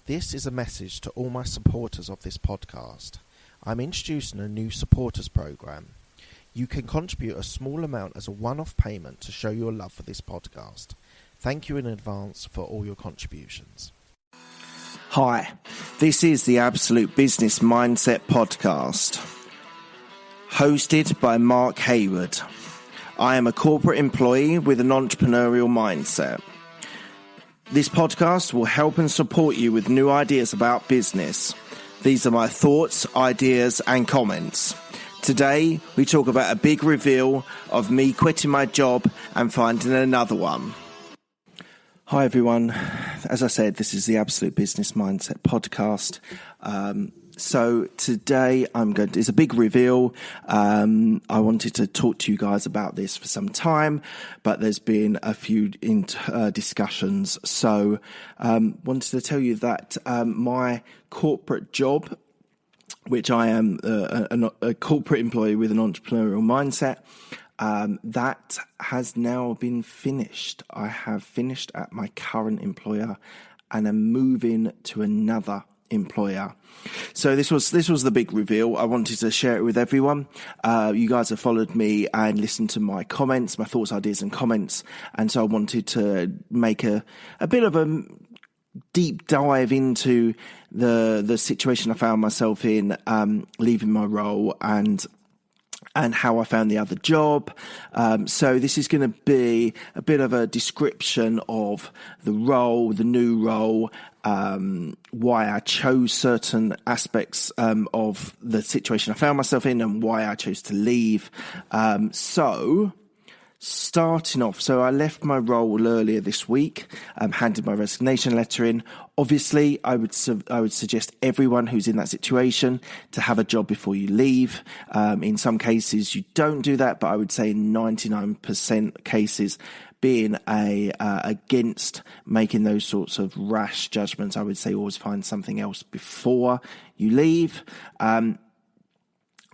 This is a message to all my supporters of this podcast. I'm introducing a new supporters program. You can contribute a small amount as a one-off payment to show your love for this podcast. Thank you in advance for all your contributions. Hi, this is the Absolute Business Mindset Podcast, hosted by Mark Hayward. I am a corporate employee with an entrepreneurial mindset. This podcast will help and support you with new ideas about business. These are my thoughts, ideas, and comments. Today, we talk about a big reveal of me quitting my job and finding another one. Hi everyone. As I said, this is the Absolute Business Mindset Podcast. So today it's a big reveal. I wanted to talk to you guys about this for some time, but there's been a few discussions. So wanted to tell you that my corporate job, which I am a corporate employee with an entrepreneurial mindset, that has now been finished. I have finished at my current employer and I'm moving to another employer. So this was the big reveal. I wanted to share it with everyone. You guys have followed me and listened to my comments, my thoughts, ideas and comments. And so I wanted to make a bit of a deep dive into the situation I found myself in, leaving my role and how I found the other job. So this is going to be a bit of a description of the role, the new role, why I chose certain aspects of the situation I found myself in and why I chose to leave. So starting off, I left my role earlier this week, handed my resignation letter in. Obviously, I would suggest everyone who's in that situation to have a job before you leave. In some cases, you don't do that, but I would say in 99% cases, being against making those sorts of rash judgments, I would say always find something else before you leave.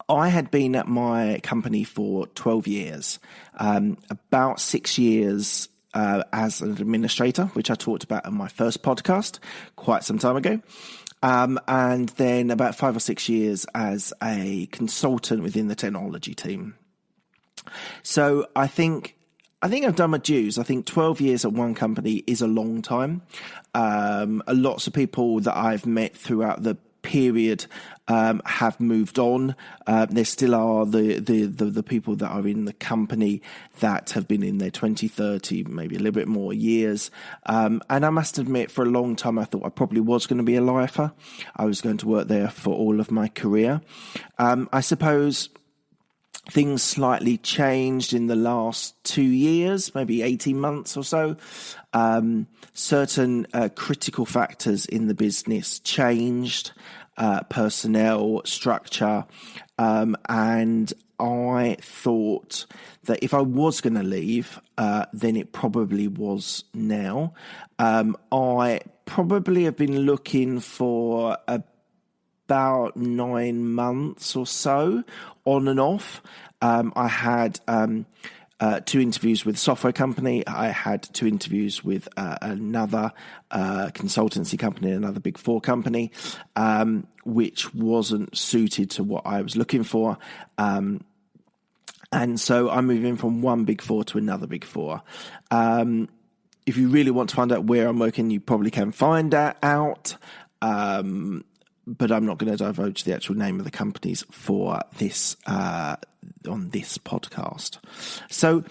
I had been at my company for 12 years, about 6 years as an administrator, which I talked about in my first podcast quite some time ago, and then about 5 or 6 years as a consultant within the technology team. So I think I've done my dues. I think 12 years at one company is a long time. Lots of people that I've met throughout the period have moved on. There still are the people that are in the company that have been in their 20, 30, maybe a little bit more years. And I must admit, for a long time, I thought I probably was going to be a lifer. I was going to work there for all of my career. I suppose things slightly changed in the last 2 years, maybe 18 months or so. Certain critical factors in the business changed, personnel, structure, and I thought that if I was going to leave, then it probably was now. I probably have been looking for about 9 months or so, on and off. I had 2 interviews with a software company. I had 2 interviews with another consultancy company, another Big Four company, which wasn't suited to what I was looking for. And so I'm moving from one Big Four to another Big Four. If you really want to find out where I'm working, you probably can find that out. But I'm not going to divulge the actual name of the companies for this on this podcast. So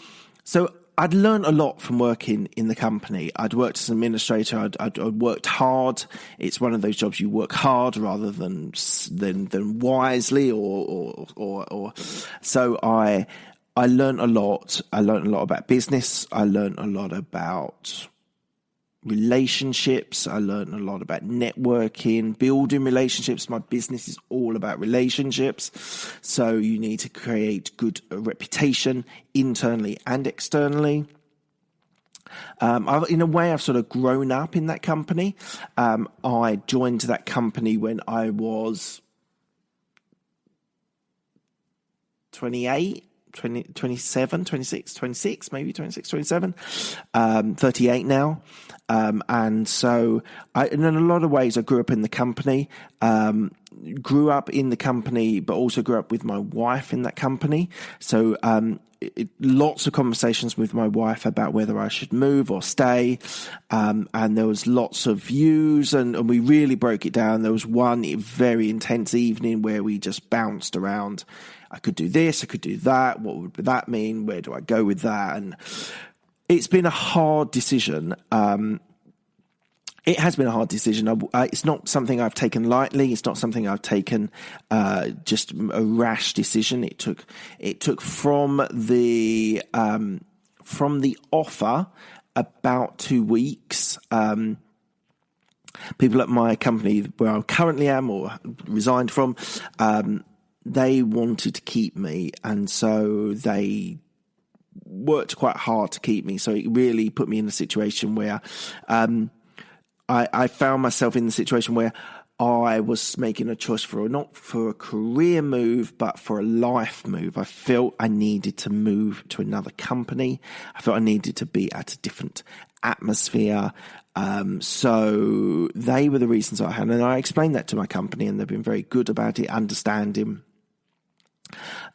I'd learned a lot from working in the company. I'd worked as an administrator. I'd worked hard. It's one of those jobs you work hard rather than wisely or. So I learned a lot. I learned a lot about business. I learned a lot about relationships. I learned a lot about networking, building relationships. My business is all about relationships. So you need to create good reputation internally and externally. In a way, I've sort of grown up in that company. I joined that company when I was 28, 27, 26, 26, maybe 26, 27, 38 now. And so in a lot of ways, I grew up in the company, but also grew up with my wife in that company. So lots of conversations with my wife about whether I should move or stay. And there was lots of views, and we really broke it down. There was one very intense evening where we just bounced around. I could do this, I could do that. What would that mean? Where do I go with that? And it's been a hard decision. It has been a hard decision. It's not something I've taken lightly. It's not something I've taken just a rash decision. It took from the offer about 2 weeks. People at my company where I currently am or resigned from, they wanted to keep me, and so they worked quite hard to keep me. So it really put me in a situation where I found myself in the situation where I was making a choice not for a career move, but for a life move. I felt I needed to move to another company. I felt I needed to be at a different atmosphere. So they were the reasons I had. And I explained that to my company, and they've been very good about it, understanding.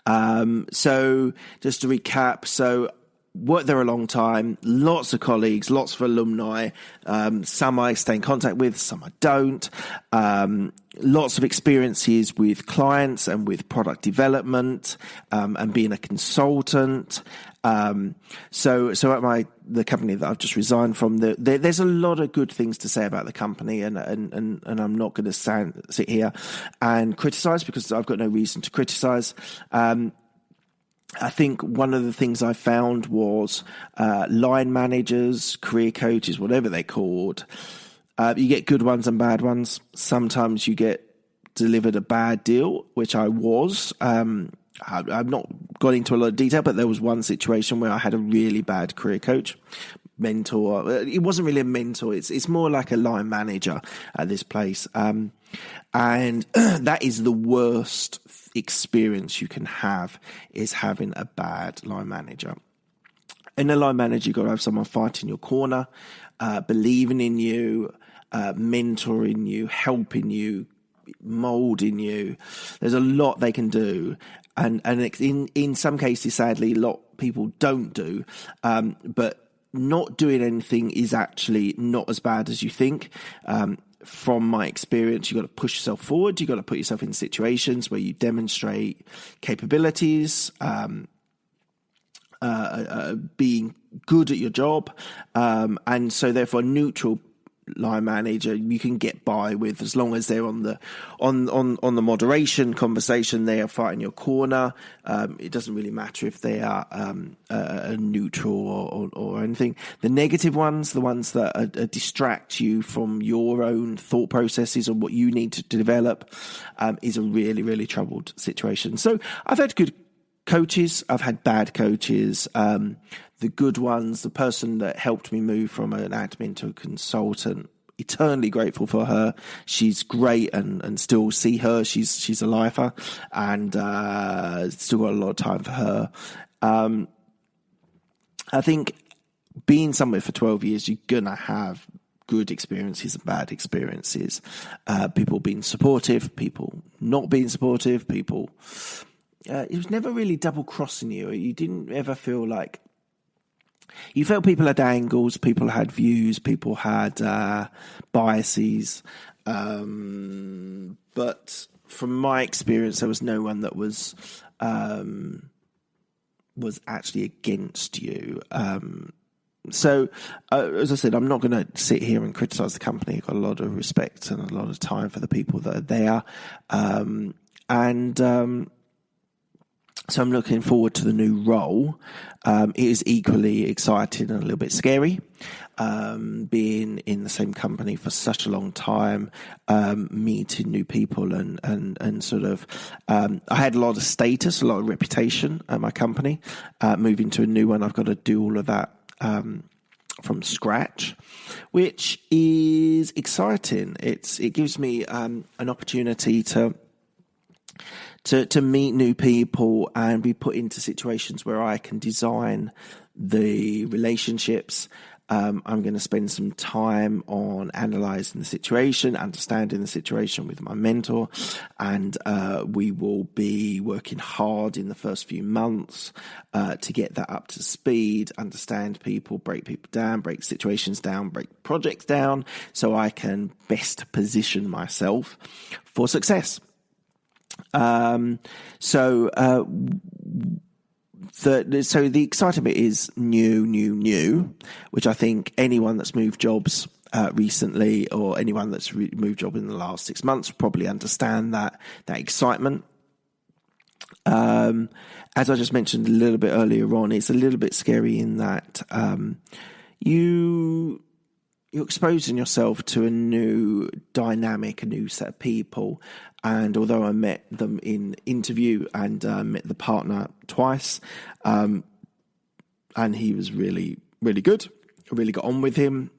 So just to recap, worked there a long time, lots of colleagues, lots of alumni, some I stay in contact with, some I don't, lots of experiences with clients and with product development, and being a consultant. So at the company that I've just resigned from, there's a lot of good things to say about the company, and I'm not going to sit here and criticize, because I've got no reason to criticize. I think one of the things I found was line managers, career coaches, whatever they're called. You get good ones and bad ones. Sometimes you get delivered a bad deal, which I was. I've not got into a lot of detail, but there was one situation where I had a really bad career coach, mentor. It wasn't really a mentor. It's more like a line manager at this place. And that is the worst experience you can have, is having a bad line manager. In a line manager, you've got to have someone fighting your corner, believing in you, mentoring you, helping you, molding you. There's a lot they can do. And in some cases, sadly, a lot of people don't do. But not doing anything is actually not as bad as you think. From my experience, you've got to push yourself forward. You've got to put yourself in situations where you demonstrate capabilities, being good at your job. And so therefore, neutral line manager you can get by with, as long as they're on the moderation conversation, they are fighting your corner. It doesn't really matter if they are a neutral or anything. The negative ones, the ones that distract you from your own thought processes or what you need to develop, is a really, really troubled situation. So I've had good coaches, I've had bad coaches. The good ones, the person that helped me move from an admin to a consultant, eternally grateful for her. She's great, and still see her. She's a lifer, and still got a lot of time for her. I think being somewhere for 12 years, you're going to have good experiences and bad experiences. People being supportive, people not being supportive, people... it was never really double-crossing you. You didn't ever feel like... You felt people had angles, people had views, people had biases. But from my experience, there was no one that was actually against you. So, as I said, I'm not going to sit here and criticise the company. I've got a lot of respect and a lot of time for the people that are there. So I'm looking forward to the new role. It is equally exciting and a little bit scary. Being in the same company for such a long time, meeting new people and sort of, I had a lot of status, a lot of reputation at my company. Moving to a new one, I've got to do all of that from scratch, which is exciting. It gives me an opportunity to meet new people and be put into situations where I can design the relationships. I'm going to spend some time on analysing the situation, understanding the situation with my mentor, and we will be working hard in the first few months to get that up to speed, understand people, break people down, break situations down, break projects down, so I can best position myself for success. So the exciting bit is new, which I think anyone that's moved jobs recently, or anyone that's moved job in the last 6 months, will probably understand that excitement. As I just mentioned a little bit earlier on, it's a little bit scary in that you're exposing yourself to a new dynamic, a new set of people. And although I met them in interview and met the partner twice, and he was really, really good, I really got on with him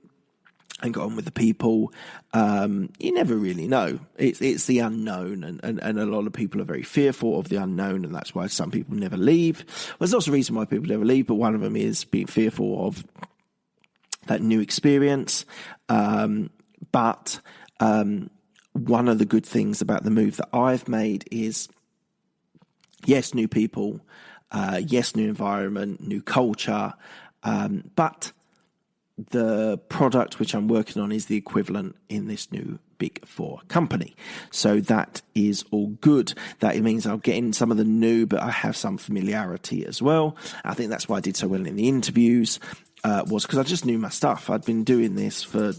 and got on with the people. You never really know. It's the unknown, and a lot of people are very fearful of the unknown, and that's why some people never leave. Well, there's lots of reasons why people never leave, but one of them is being fearful of that new experience. But one of the good things about the move that I've made is, yes, new people, yes, new environment, new culture, but the product which I'm working on is the equivalent in this new Big Four company. So that is all good. That means I'll get in some of the new, but I have some familiarity as well. I think that's why I did so well in the interviews, was because I just knew my stuff. I'd been doing this for...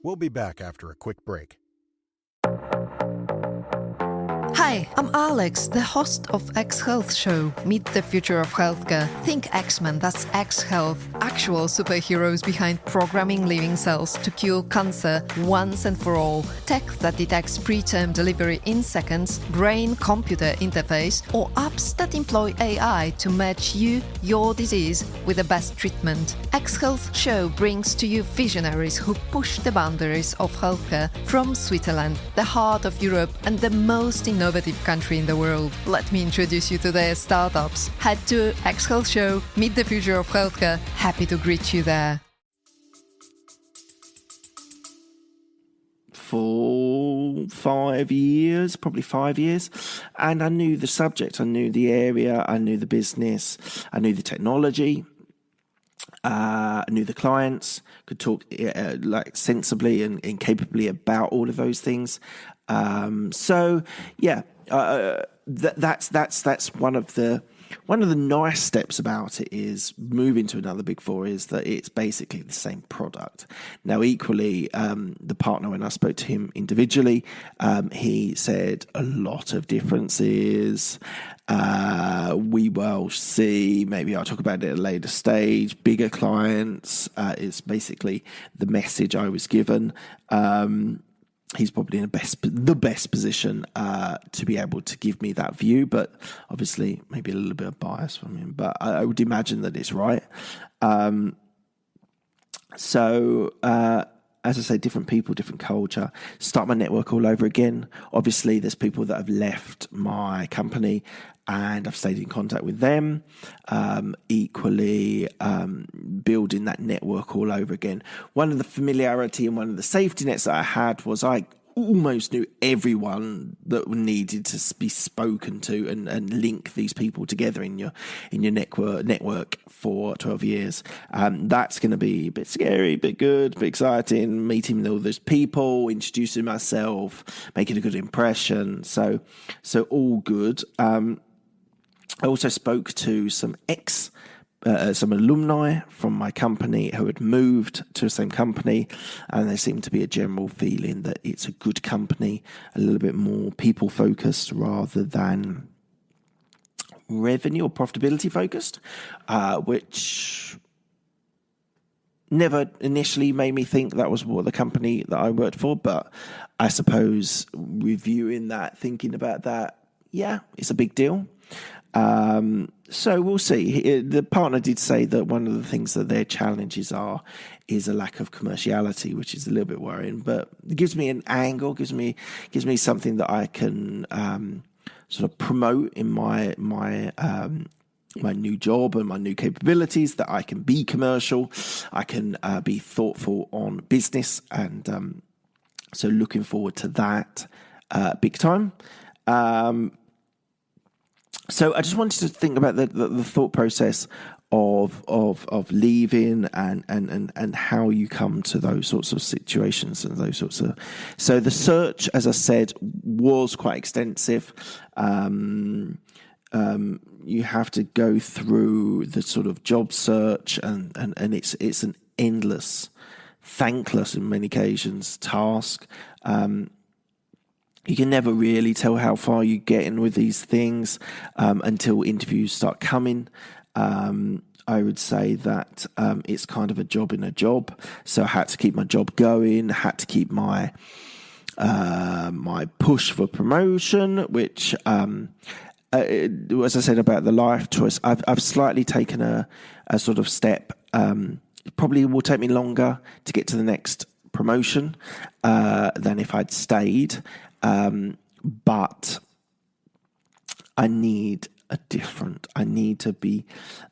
We'll be back after a quick break. Hi, I'm Alex, the host of X Health Show. Meet the future of healthcare. Think X-Men, that's X Health. Actual superheroes behind programming living cells to cure cancer once and for all. Tech that detects preterm delivery in seconds, brain-computer interface, or apps that employ AI to match you, your disease, with the best treatment. X Health Show brings to you visionaries who push the boundaries of healthcare from Switzerland, the heart of Europe and the most innovative country in the world. Let me introduce you to their startups. Head to X Health Show, meet the future of healthcare. Happy to greet you there. For 5 years, probably 5 years, and I knew the subject, I knew the area, I knew the business, I knew the technology. I knew the clients, could talk like sensibly and capably about all of those things. That's one of the nice steps about it is moving to another Big Four is that it's basically the same product. Now, equally, the partner, when I spoke to him individually, he said a lot of differences. We will see, maybe I'll talk about it at a later stage. Bigger clients is basically the message I was given. He's probably in the best position to be able to give me that view, but obviously maybe a little bit of bias from him. But I would imagine that it's right. As I say, different people, different culture. Start my network all over again. Obviously, there's people that have left my company and I've stayed in contact with them. Equally, building that network all over again. One of the familiarity and one of the safety nets that I had was I almost knew everyone that needed to be spoken to and link these people together in your network for 12 years. That's going to be a bit scary, a bit good, a bit exciting, meeting all those people, introducing myself, making a good impression. So all good. I also spoke to some alumni from my company who had moved to the same company, and there seemed to be a general feeling that it's a good company, a little bit more people focused rather than revenue or profitability focused, which never initially made me think that was what the company that I worked for. But I suppose reviewing that, thinking about that, yeah, it's a big deal. So we'll see. The partner did say that one of the things that their challenges are is a lack of commerciality, which is a little bit worrying. But it gives me an angle, gives me something that I can sort of promote in my new job and my new capabilities, that I can be commercial, I can be thoughtful on business, and so looking forward to that big time. So I just wanted to think about the thought process of leaving and how you come to those sorts of situations and those sorts of. So the search, as I said, was quite extensive. You have to go through the sort of job search, and it's an endless, thankless in many occasions task. You can never really tell how far you get in with these things until interviews start coming. I would say that it's kind of a job in a job. So I had to keep my job going, had to keep my my push for promotion, which, as I said about the life choice, I've slightly taken a sort of step. It probably will take me longer to get to the next promotion than if I'd stayed. But I need I need to be,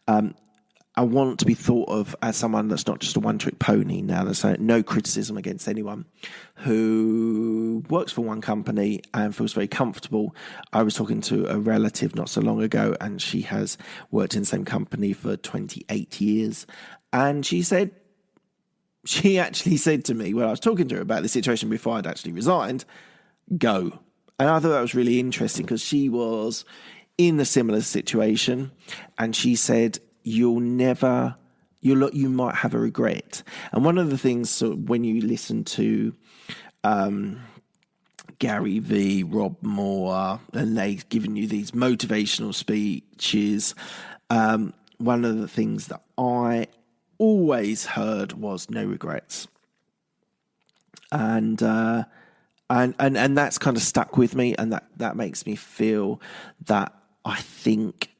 I want to be thought of as someone that's not just a one-trick pony. Now, there's no criticism against anyone who works for one company and feels very comfortable. I was talking to a relative not so long ago, and she has worked in the same company for 28 years. And she actually said to me, when I was talking to her about the situation before I'd actually resigned, go. And I thought that was really interesting, because she was in a similar situation, and she said, you might have a regret. And one of the things, when you listen to Gary Vee, Rob Moore, and they've given you these motivational speeches, one of the things that I always heard was no regrets. And that's kind of stuck with me, and that makes me feel that I think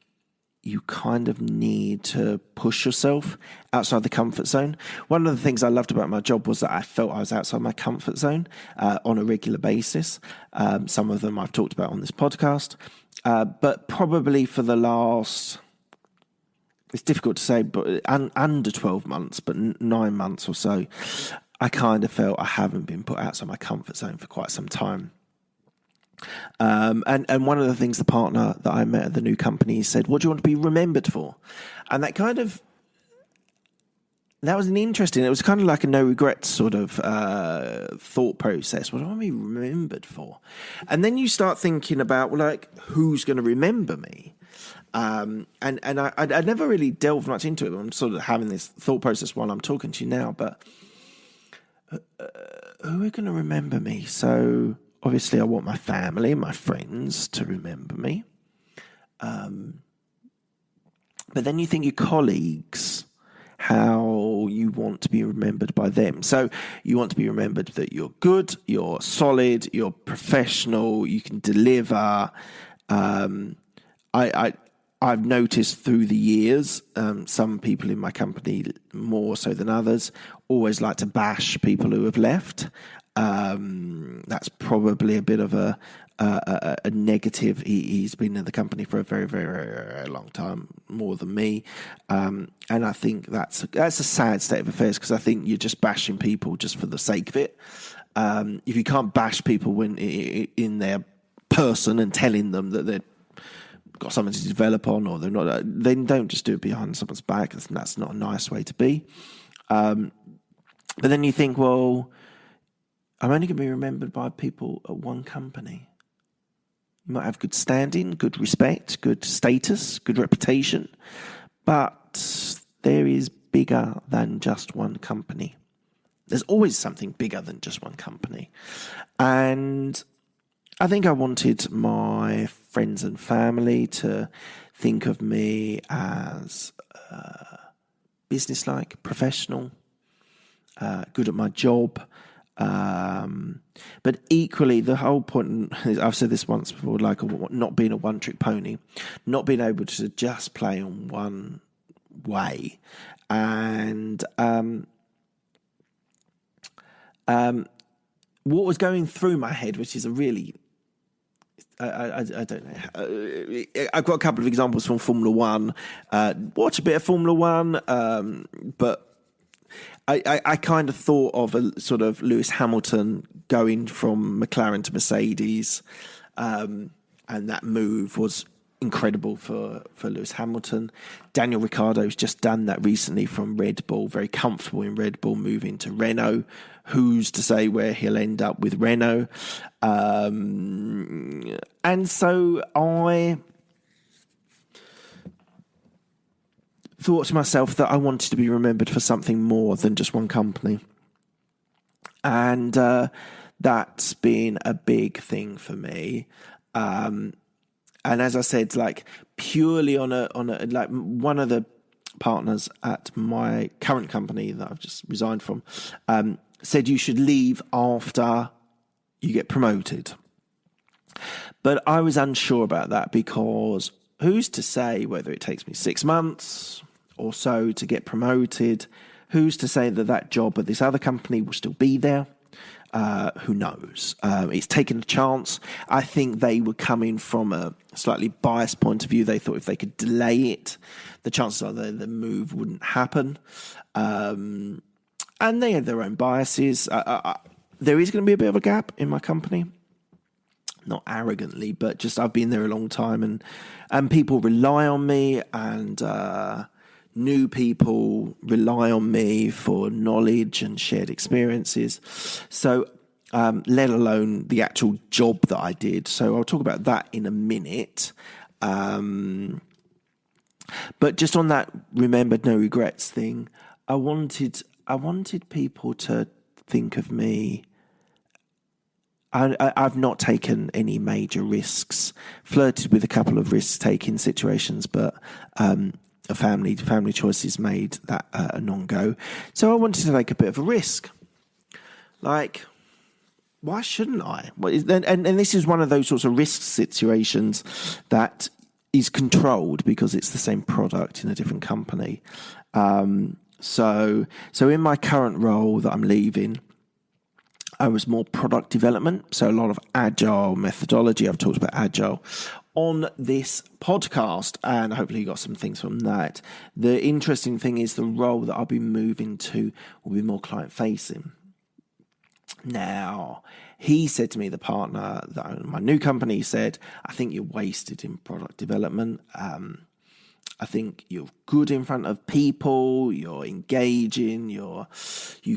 you kind of need to push yourself outside the comfort zone. One of the things I loved about my job was that I felt I was outside my comfort zone on a regular basis. Some of them I've talked about on this podcast, but probably for the last, it's difficult to say, but under 12 months, but 9 months or so, I kind of felt I haven't been put outside my comfort zone for quite some time. And one of the things the partner that I met at the new company said, what do you want to be remembered for? And that was an interesting, it was kind of like a no regrets sort of thought process. What do I want to be remembered for? And then you start thinking about, well, like, who's going to remember me? And I never really delved much into it. I'm sort of having this thought process while I'm talking to you now, but who are going to remember me? So obviously I want my family, my friends to remember me. But then you think your colleagues, how you want to be remembered by them. So you want to be remembered that you're good, you're solid, you're professional, you can deliver. I've noticed through the years, some people in my company, more so than others, always like to bash people who have left. That's probably a bit of a negative. He's been in the company for a very, very, very, very long time, more than me. And I think that's a sad state of affairs, because I think you're just bashing people just for the sake of it. If you can't bash people when in their person and telling them that they're got something to develop on, or they're not, then don't just do it behind someone's back. That's not a nice way to be. But then you think, well, I'm only going to be remembered by people at one company. You might have good standing, good respect, good status, good reputation, but there is bigger than just one company. There's always something bigger than just one company. And I think I wanted my friends and family to think of me as businesslike, professional, good at my job. But equally, the whole point, I've said this once before, like not being a one-trick pony, not being able to just play on one way. And what was going through my head, which is a really, I don't know. I've got a couple of examples from Formula One. Watch a bit of Formula One, but I kind of thought of a sort of Lewis Hamilton going from McLaren to Mercedes, and that move was incredible for Lewis Hamilton. Daniel Ricciardo's just done that recently from Red Bull, very comfortable in Red Bull, moving to Renault. Who's to say where he'll end up with Renault? And so I thought to myself that I wanted to be remembered for something more than just one company. And that's been a big thing for me. And as I said, like purely on a like one of the partners at my current company that I've just resigned from said you should leave after you get promoted. But I was unsure about that because who's to say whether it takes me 6 months or so to get promoted? Who's to say that job at this other company will still be there? Who knows? It's taken a chance. I think they were coming from a slightly biased point of view. They thought if they could delay it, the chances are that the move wouldn't happen. And they had their own biases. There is going to be a bit of a gap in my company. Not arrogantly, but just I've been there a long time and people rely on me, and new people rely on me for knowledge and shared experiences. So let alone the actual job that I did. So I'll talk about that in a minute. But just on that remembered no regrets thing, I wanted people to think of me. I've not taken any major risks, flirted with a couple of risk-taking situations, but a family choices made that a non-go. So I wanted to take a bit of a risk. Like, why shouldn't I? And this is one of those sorts of risk situations that is controlled because it's the same product in a different company. So in my current role that I'm leaving, I was more product development, so a lot of agile methodology. I've talked about agile on this podcast, and hopefully you got some things from that. The interesting thing is the role that I'll be moving to will be more client-facing. Now, he said to me, the partner that owned my new company, said, I think you're wasted in product development. I think you're good in front of people, you're engaging, you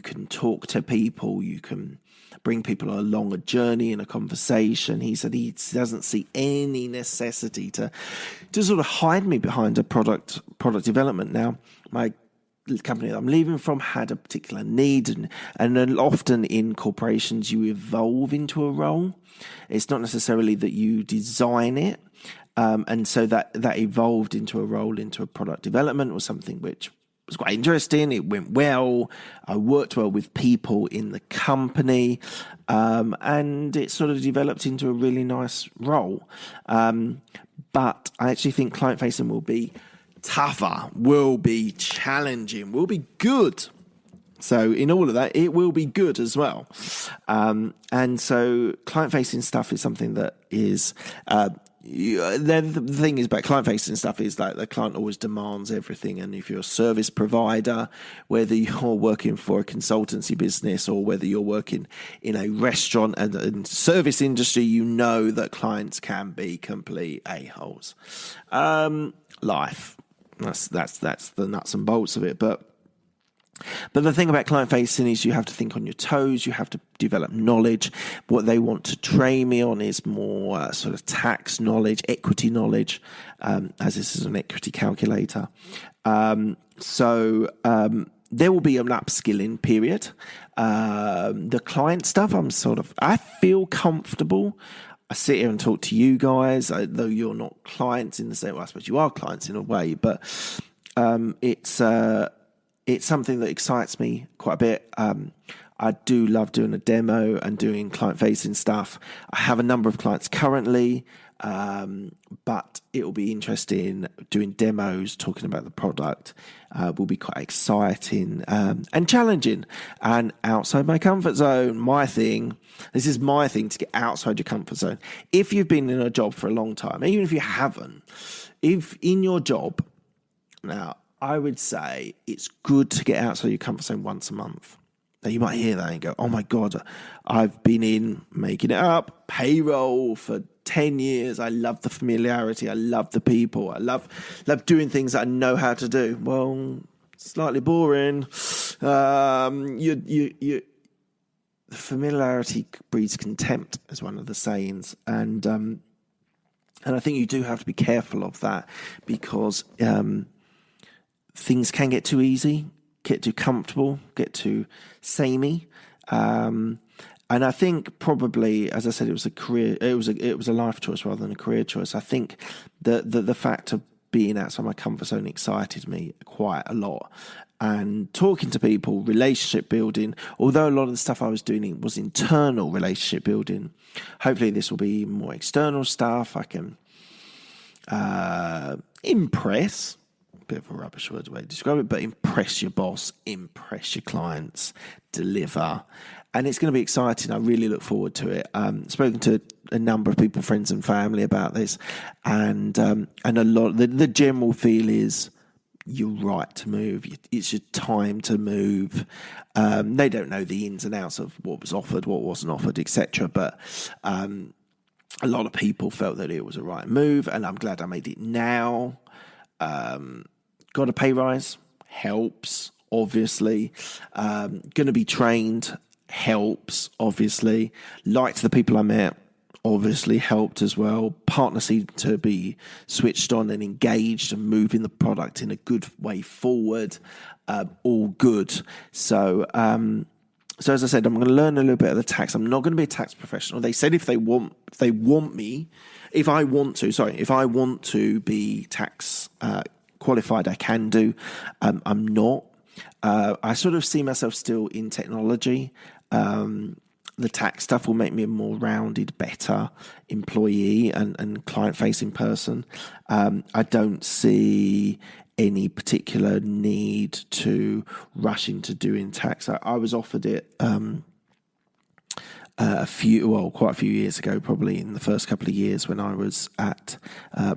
can talk to people, you can bring people along a journey in a conversation. He said he doesn't see any necessity to sort of hide me behind a product development. Now, my company that I'm leaving from had a particular need, and often in corporations you evolve into a role. It's not necessarily that you design it. And so that evolved into a role into a product development was something which was quite interesting. It went well. I worked well with people in the company, and it sort of developed into a really nice role. But I actually think client-facing will be tougher, will be challenging, will be good. So in all of that, it will be good as well. And so client-facing stuff is something that is... the thing is about client-facing stuff is like the client always demands everything, and if you're a service provider, whether you're working for a consultancy business or whether you're working in a restaurant and service industry, you know that clients can be complete a-holes. Life, that's the nuts and bolts of it, But the thing about client-facing is you have to think on your toes. You have to develop knowledge. What they want to train me on is more sort of tax knowledge, equity knowledge, as this is an equity calculator. So there will be an upskilling period. The client stuff, I feel comfortable. I sit here and talk to you guys, though you're not clients in the same way. I suppose you are clients in a way, but it's something that excites me quite a bit. I do love doing a demo and doing client-facing stuff. I have a number of clients currently. But it will be interesting doing demos, talking about the product. Will be quite exciting and challenging and outside my comfort zone. This is my thing, to get outside your comfort zone. If you've been in a job for a long time, even if you haven't, if in your job, now I would say it's good to get outside your comfort zone once a month. Now you might hear that and go, oh my God, I've been in, making it up, payroll for 10 years. I love the familiarity. I love the people. I love doing things that I know how to do. Well, slightly boring. The familiarity breeds contempt, is one of the sayings. And I think you do have to be careful of that, because things can get too easy, get too comfortable, get too samey. And I think probably, as I said, it was a life choice rather than a career choice. I think the fact of being outside my comfort zone excited me quite a lot. And talking to people, relationship building, although a lot of the stuff I was doing was internal relationship building, hopefully this will be more external stuff. I can impress, a bit of a rubbish word way to describe it, but impress your boss, impress your clients, deliver. And it's going to be exciting. I really look forward to it. Spoken to a number of people, friends and family, about this, and a lot. The general feel is you're right to move. It's your time to move. They don't know the ins and outs of what was offered, what wasn't offered, etc. But a lot of people felt that it was a right move, and I'm glad I made it now. Got a pay rise, helps, obviously. Going to be trained, helps, obviously. Liked the people I met, obviously helped as well. Partner seemed to be switched on and engaged and moving the product in a good way forward. All good. So as I said, I'm going to learn a little bit of the tax. I'm not going to be a tax professional. They said if I want to be tax qualified, I can do. I'm not. I sort of see myself still in technology. The tax stuff will make me a more rounded, better employee and client-facing person. I don't see any particular need to rush into doing tax. I was offered it quite a few years ago, probably in the first couple of years when I was at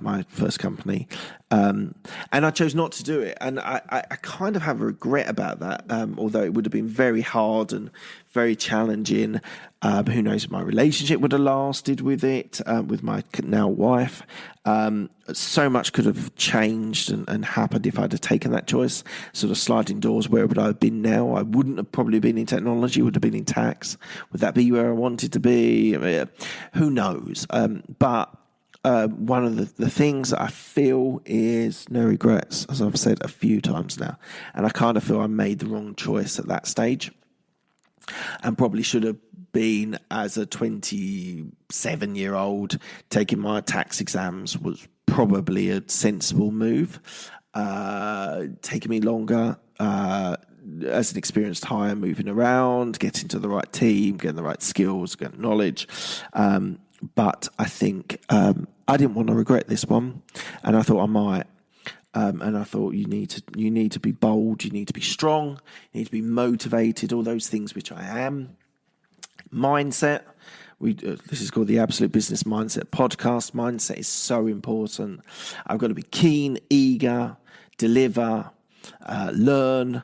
my first company. And I chose not to do it. And I kind of have a regret about that, although it would have been very hard and very challenging. Who knows if my relationship would have lasted with it, with my now wife. So much could have changed and happened if I'd have taken that choice. Sort of sliding doors, where would I have been now? I wouldn't have probably been in technology, would have been in tax. Would that be where I wanted to be? I mean, who knows? But one of the things that I feel is no regrets, as I've said a few times now. And I kind of feel I made the wrong choice at that stage, and probably should have been, as a 27-year-old, taking my tax exams was probably a sensible move. Taking me longer as an experienced hire, moving around, getting to the right team, getting the right skills, getting knowledge. But I think I didn't want to regret this one, and I thought I might. And I thought you need to be bold, you need to be strong, you need to be motivated, all those things which I am. Mindset. This is called the Absolute Business Mindset Podcast. Mindset is so important. I've got to be keen, eager, deliver, learn,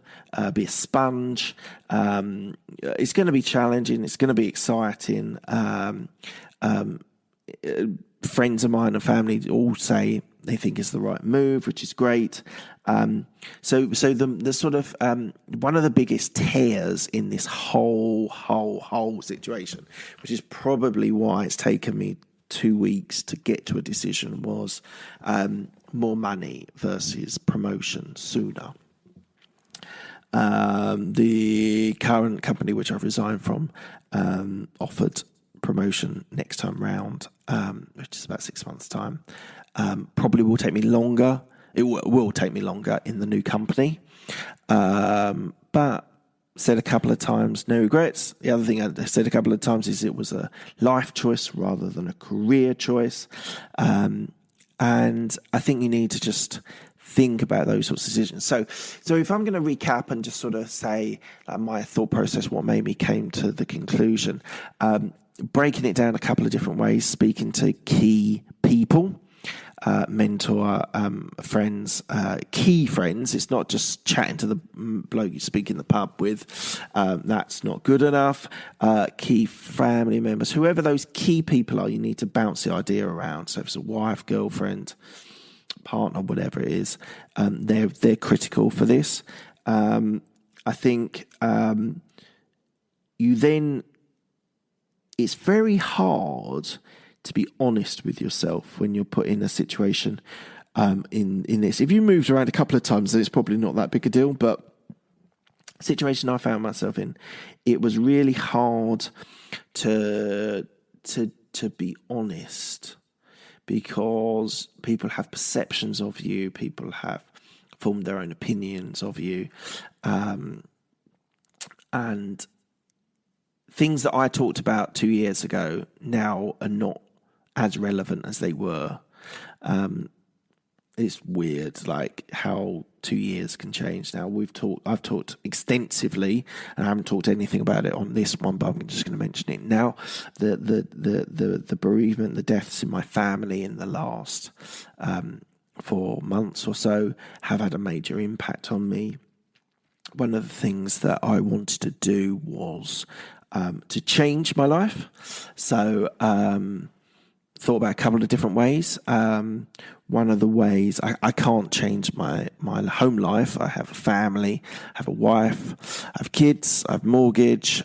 be a sponge. It's going to be challenging. It's going to be exciting. Friends of mine and family all say they think it's the right move, which is great. So the sort of one of the biggest tears in this whole situation, which is probably why it's taken me 2 weeks to get to a decision, was more money versus promotion sooner. The current company which I've resigned from offered promotion next time round, which is about 6 months' time. Probably will take me longer. It will take me longer in the new company. But said a couple of times, no regrets. The other thing I said a couple of times is it was a life choice rather than a career choice. And I think you need to just think about those sorts of decisions. So if I'm going to recap and just sort of say my thought process, what made me came to the conclusion, breaking it down a couple of different ways, speaking to key people, mentor, friends, key friends. It's not just chatting to the bloke you speak in the pub with. That's not good enough. Key family members, whoever those key people are, you need to bounce the idea around. So if it's a wife, girlfriend, partner, whatever it is, they're critical for this. I think you then, it's very hard to be honest with yourself when you're put in a situation in this. If you moved around a couple of times, then it's probably not that big a deal, but the situation I found myself in, it was really hard to be honest, because people have perceptions of you, people have formed their own opinions of you, and things that I talked about 2 years ago now are not as relevant as they were. It's weird, like how 2 years can change. Now I've talked extensively, and I haven't talked anything about it on this one, but I'm just going to mention it now. The bereavement, the deaths in my family in the last 4 months or so have had a major impact on me. One of the things that I wanted to do was to change my life. So thought about a couple of different ways. One of the ways, I can't change my home life. I have a family, I have a wife, I have kids, I have mortgage.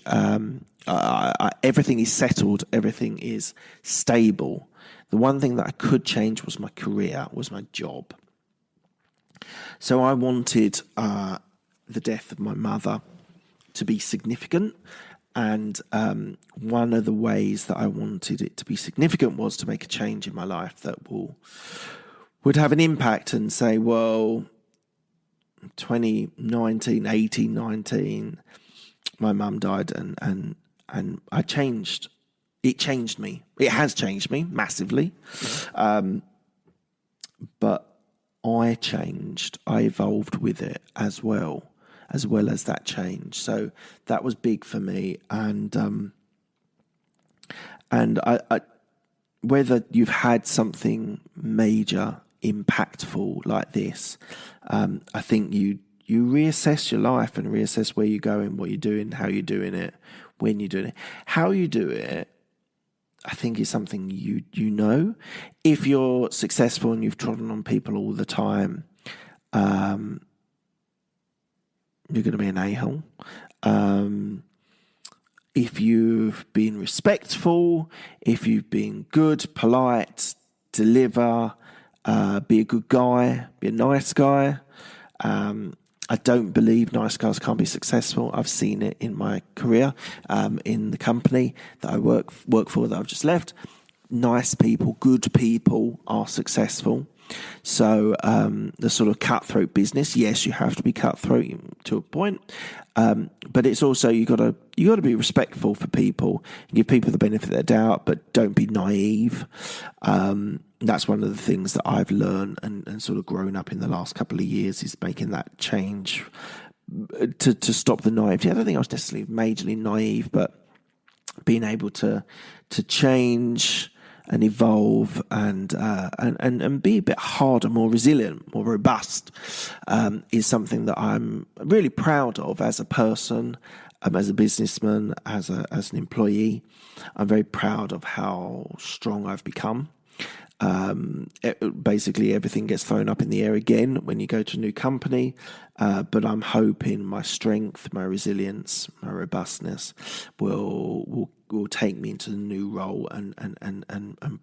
Everything is settled, everything is stable. The one thing that I could change was my career, was my job. So I wanted the death of my mother to be significant. And one of the ways that I wanted it to be significant was to make a change in my life that would have an impact and say, well, 2019, 18, 19, my mum died and I changed. It changed me. It has changed me massively. But I changed. I evolved with it as well as that change. So that was big for me. And I whether you've had something major, impactful like this, I think you reassess your life and reassess where you're going, what you're doing, how you're doing it, when you're doing it. How you do it, I think, is something you know. If you're successful and you've trodden on people all the time, you're going to be an a-hole. If you've been respectful, if you've been good, polite, deliver, be a good guy, be a nice guy. I don't believe nice guys can't be successful. I've seen it in my career, in the company that I work for that I've just left. Nice people, good people are successful. So the sort of cutthroat business, yes, you have to be cutthroat to a point, but it's also you got to be respectful for people, give people the benefit of the doubt, but don't be naive. That's one of the things that I've learned and sort of grown up in the last couple of years, is making that change to stop the naivety. I don't think I was necessarily majorly naive, but being able to change and evolve and be a bit harder, more resilient, more robust, is something that I'm really proud of as a person, as a businessman, as an employee. I'm very proud of how strong I've become. Basically, everything gets thrown up in the air again when you go to a new company, but I'm hoping my strength, my resilience, my robustness will take me into the new role and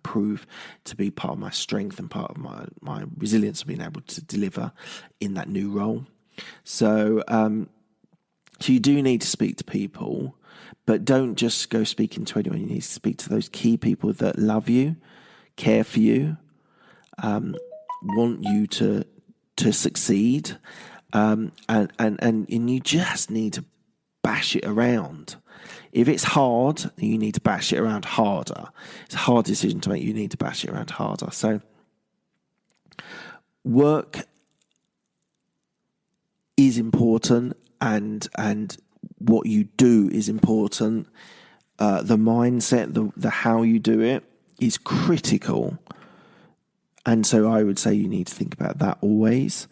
prove to be part of my strength and part of my resilience of being able to deliver in that new role. So you do need to speak to people, but don't just go speaking to anyone. You need to speak to those key people that love you, care for you, want you to succeed, and you just need to bash it around. If it's hard, you need to bash it around harder. It's a hard decision to make. You need to bash it around harder. So work is important, and what you do is important. The mindset, the how you do it is critical. And so I would say you need to think about that always.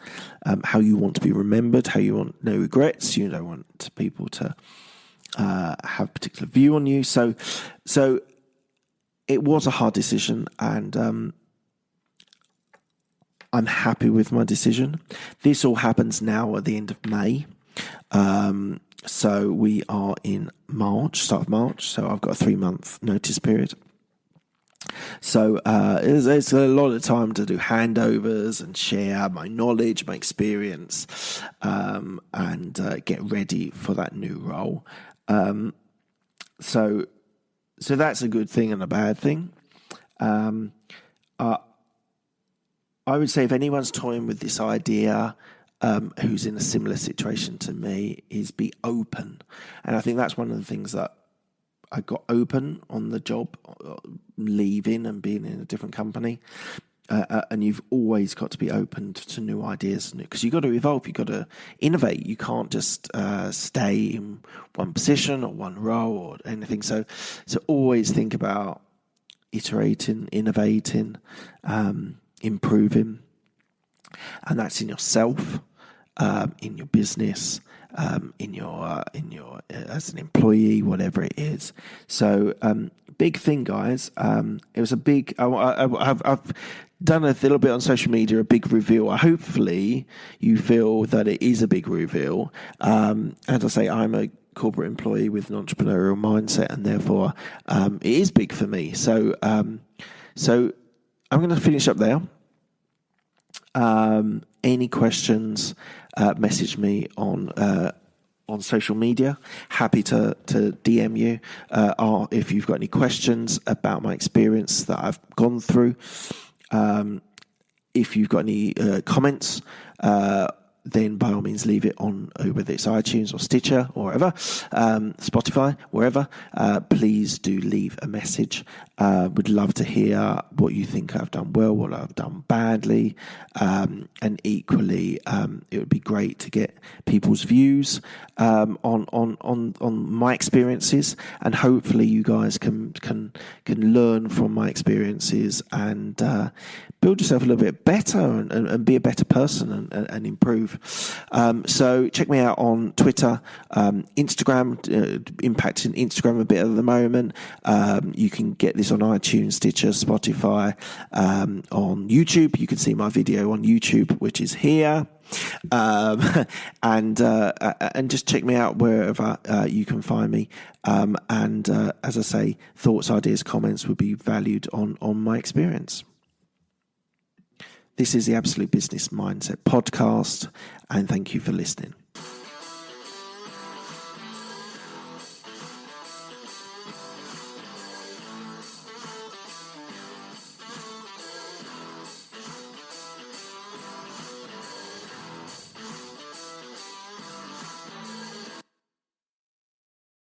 How you want to be remembered, how you want no regrets. You don't want people to have a particular view on you. So it was a hard decision, and I'm happy with my decision. This all happens now at the end of May. So we are in March, start of March. So I've got a 3-month notice period. So it's a lot of time to do handovers and share my knowledge, my experience, and get ready for that new role. So that's a good thing and a bad thing. I would say if anyone's toying with this idea, who's in a similar situation to me, is be open. And I think that's one of the things that I got open on the job, leaving and being in a different company. And you've always got to be open to new ideas, because you've got to evolve, you've got to innovate. You can't just stay in one position or one role or anything. So always think about iterating, innovating, improving. And that's in yourself, in your business, in your as an employee, whatever it is. So big thing, guys. It was a big. I've done a little bit on social media, a big reveal. Hopefully, you feel that it is a big reveal. As I say, I'm a corporate employee with an entrepreneurial mindset, and therefore it is big for me. So I'm going to finish up there. Any questions, message me on social media. Happy to DM you, or if you've got any questions about my experience that I've gone through. If you've got any comments, then by all means leave it on, whether it's iTunes or Stitcher or wherever, Spotify, wherever. Please do leave a message. Would love to hear what you think I've done well, what I've done badly, and equally, it would be great to get people's views on my experiences, and hopefully you guys can learn from my experiences and build yourself a little bit better and be a better person and improve. So check me out on Twitter, Instagram, impacting Instagram a bit at the moment. You can get this on iTunes, Stitcher, Spotify, on YouTube. You can see my video on YouTube, which is here. And just check me out wherever you can find me. And as I say, thoughts, ideas, comments would be valued on my experience. This is the Absolute Business Mindset podcast, and thank you for listening.